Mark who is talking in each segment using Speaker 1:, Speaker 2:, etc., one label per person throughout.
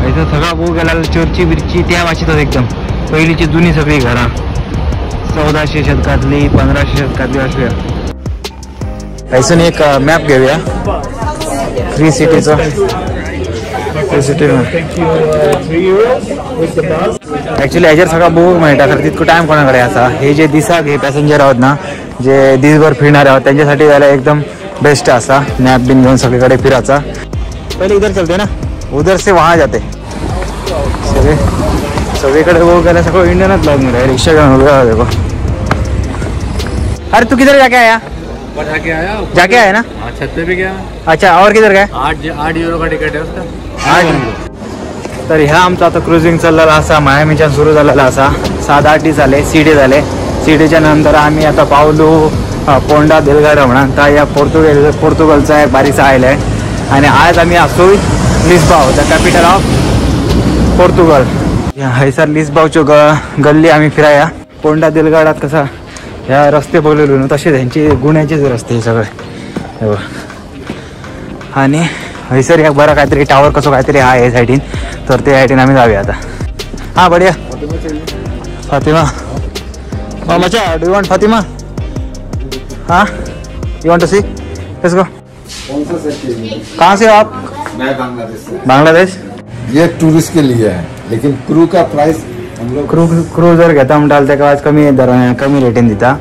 Speaker 1: इथं सगळा बघू गेला चर्ची बिरची त्या भाषेतच एकदम पहिलीची जुनी सगळी घरा 1400 शतकातली 1500 शतकातली असूया. ऐसून एक मॅप घेऊया फ्री सिटीचा. ॲक्च्युली ह्याच्यावर सगळा बघू माहिती खरं तितकं टाइम कोणाकडे असा. हे जे दिसाक हे पॅसेंजर आहोत ना जे दिसभर फिरणारे आहोत त्यांच्यासाठी यायला एकदम बेस्ट असा मॅप बिन घेऊन सगळीकडे फिरायचा. पहिले इधर चलते ना उधर से वहाँ जाते सगळीकडे बघू गेला सगळं इंडियनच लागून रहा है. रिक्शा घेऊन देखो. अरे तू किधर जाके आया? जाके आया ना?
Speaker 2: छत पे भी गया.
Speaker 1: अच्छा और किधर गए?
Speaker 2: 8 यूरो का तिकीट आहे उसका.
Speaker 1: 8. तर ह्या आमचा आता क्रुझिंग चाललेला असा मायामीच्या सुरू झालेला असा 7-8 झाले सिटी झाले. सिटीच्या नंतर आम्ही आता पावलो पोंडा देलगाडा म्हणा तर या पोर्तुगलचा एक बारीकसा आयल आहे. आणि आज आम्ही असो लिस्बाव द कॅपिटल ऑफ पोर्तुगल. हैसर लिस्बावची गल्ली आम्ही फिराया. पोंडा देलगाडात कसा ह्या रस्ते बघलेलो ना तसे त्यांचे गुन्ह्याचेच रस्ते सगळे. आणि हैसर एक बरं काहीतरी टावर कसं काहीतरी आहे साईडीन तर ते साईडीन आम्ही जाऊया आता. हां बढिया. फातिमा मचा डू यू वांट फातिमा? हाँ you want to see? Let's go. कहाँ से हो आप?
Speaker 3: मैं बांग्लादेश से.
Speaker 1: बांग्लादेश.
Speaker 3: ये टूरिस्ट के लिए है लेकिन क्रू का प्राइस हम लोग
Speaker 1: क्रू जर घेता हम डालते का कमी रेटिंग देता.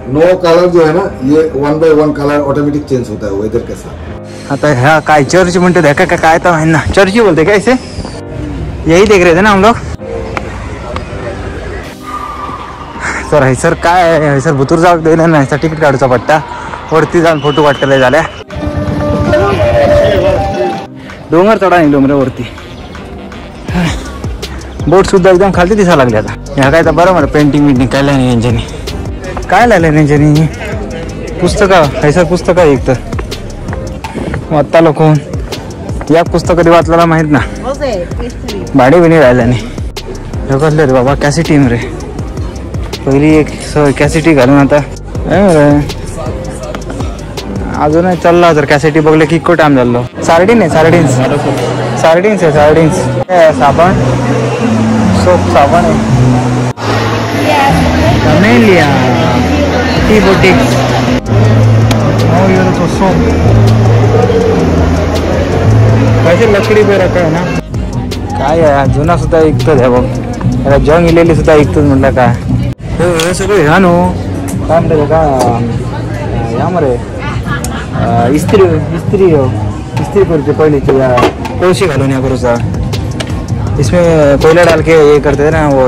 Speaker 3: नो कलर जो है ना ये 1 by 1 कलर ऑटोमेटिक चेंज होता है वेदर के साथ.
Speaker 1: आता ह्या काय चर्च म्हणते काय तर आहे ना चर्च बोलते क्या इसे? यही देख रहे थे ना हम लोग. तर हैसर काय हैसर भुतूर जाऊ दिलं नाही तिकीट काढूचा पट्टा वरती जाऊन फोटो काढलेले झाल्या. डोंगर चढा नाही डोंगरावरती. बोट सुद्धा एकदम खालती दिसायला लागले आता. ह्या काय तर बरं मला पेंटिंग बिंटिंग काय नाही यांच्यानी. काय लायलं यांच्यानी पुस्तकं हैसर पुस्तकं एक तर वाचता लोक या पुस्तक कधी वाचलेला माहीत ना. भाडी बिणी राहिला नाही ढकलले रे बाबा. कॅसिटी रे पहिली एक कॅसिटी घालून आता अजूनही चालला तर कॅसिटी बघले की इतको टाइम झालो. सार्डिन आहे सार्डिन्स आहे सार्डिन्स. साबण सोप साबण आहे. Camellia T boutique. तो सोप कैसे लकडी पे रखा है ना. काय आहे जुना सुद्धा ऐकतोच आहे बघ. त्याला जंग इलेली सुद्धा ऐकतोच म्हटलं काय हे सगळं ह्या नो काय म्हणतात का या मरे इस्त्री करते पहले कोळशी घालून या करूचा. इसमें कोयला डाल के ये करते ना वो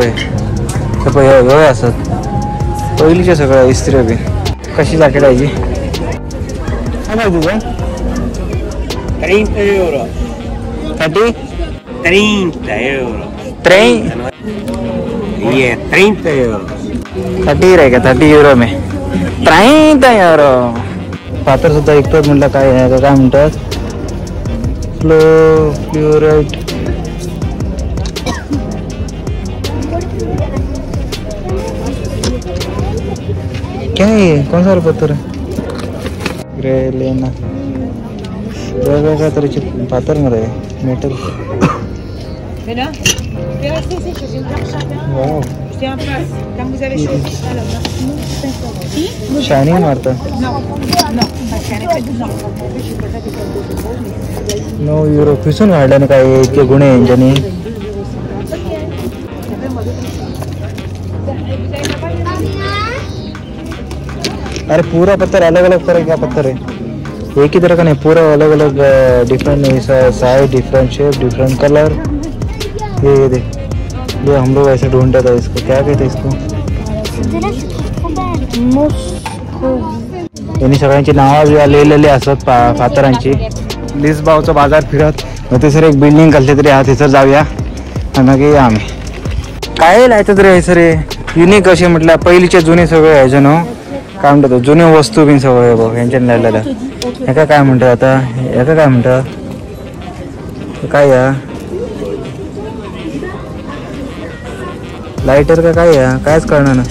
Speaker 1: सब हे असत पहिलीचे सगळं इस्त्री बी. कशी जॅकेट आहे जी? काय माहिती तुझं?
Speaker 2: 30 euro.
Speaker 1: 30
Speaker 2: euro.
Speaker 1: 30 euro. 30 रहेगा 30 euro में 30 euro. पात्र सुद्धा ऐकतात म्हटलं काय म्हणतात फ्लोराइड. क्या है कौन सा पत्थर है? ग्रे लेना वेगवेगळ्या तऱ्हेचे पात्र मध्ये मेटल. वाव शायनिंग मारतं. 9 euro पिसून काढल्याने काय इतके गुन्हे यांच्यानी. अरे पूरा पत्थर अलग अलग तरह का पत्थर है एक ही तरह का नहीं. पूरा अलग अलग different size different shape different colour. ये देख ये हम लोग ऐसे ढूंढते था इसको क्या कहते हैं इसको. यांनी सगळ्यांची नावं लिहिलेली असत पात्रांची. लिस्बावचा बाजार फिरत मग ते सर एक बिल्डिंग घालते तरी हा सर जाऊया आणि मग या आम्ही. काय लायचं तरी सर युनिक असे म्हटलं पहिलीचे जुने सगळे ह्याच्या नो काय म्हणतात जुने वस्तू बिन सगळे बघ यांच्याने लावलेलं. ह्याका काय म्हणतात आता ह्याका काय म्हणतात काय या लाइटर का काय या कायच कळणार ना.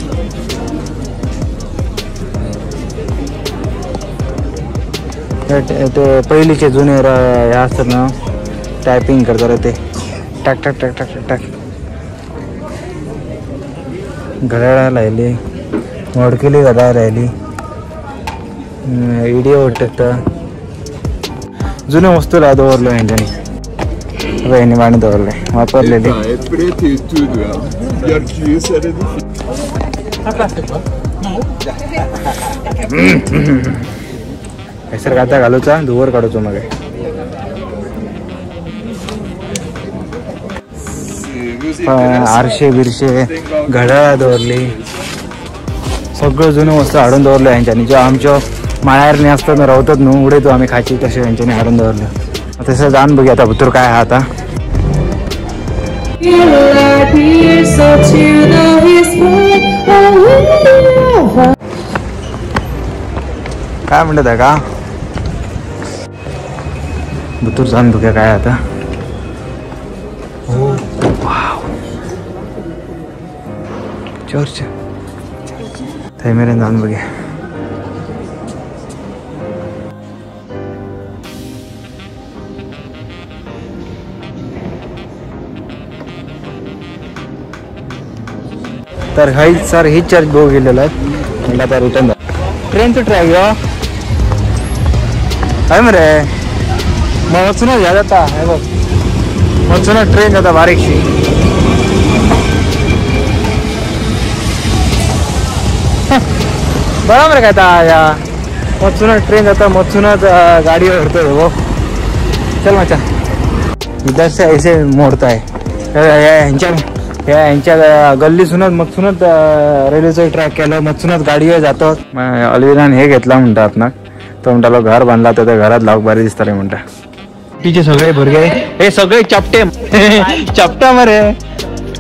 Speaker 1: ते पहिलीचे जुने हे असतात ना टायपिंग करतात ते टाक टाक टाक टाक टाक घड्याळ लायली मोडकेली घड्याळ राहिली व्हिडिओ वाटत जुने वस्तू ला दवरलो यांच्यानी बहिणी बाणी दवरले वापरलेली हैसर काता घालूचा धुवर काढूचो मग आरशे बिरशे घड्याळ दवरली सगळं जुनं वस्तू हाडून दवरलं यांच्यानी जो आमच्या माळ्यारणी असताना रावतात न्हू उडयतो आम्ही खाची तसे यांच्यानी हाडून दवरलं तसं जाण बघूया आता भितर काय आहे आता काय म्हणत आहे का भितर जाण बघूया काय आता चर्च थंय मेरेन जाऊन बघूया तर ही चर्च बघू गेलेलो आहे म्हणजे आता रिटर्न ट्रेनचं ट्रॅक यो काय मरे मग वचूनच घ्या जाता हे बघ वचूनच ट्रेन जाता बारीकशी बरोबर काय आता या मचूनच ट्रेन जाता मचूनच गाडीवर भरतोय हो चल मचा इधर से ऐसे मोडता है यांच्या गल्लीसूनच मचूनच रेल्वेचं ट्रॅक केलं मचूनच गाडीवर जातो अलविरान हे घेतला म्हणतात ना तो म्हणतालो घर बांधला तर त्या घरात लावक भारी दिसताले म्हणता तिचे सगळे भुरगे हे सगळे चपटे चपटा मरे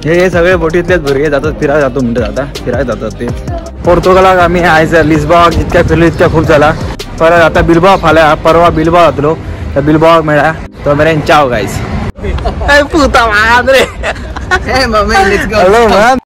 Speaker 1: हे सगळे बोटीतलेच भुरगे जातात फिरायला जातो म्हणतात आता फिरायला जातात ते पोर्तुगालाक आम्ही आयज लिस्बॉक जितक्या फिरलो इतक्या खूप झाला परत आता बिलबाव फाल्या परवा बिलबाव जातलो त्या बिलबावाक मेळ्या तो मेरेन चाव गायज पुता रे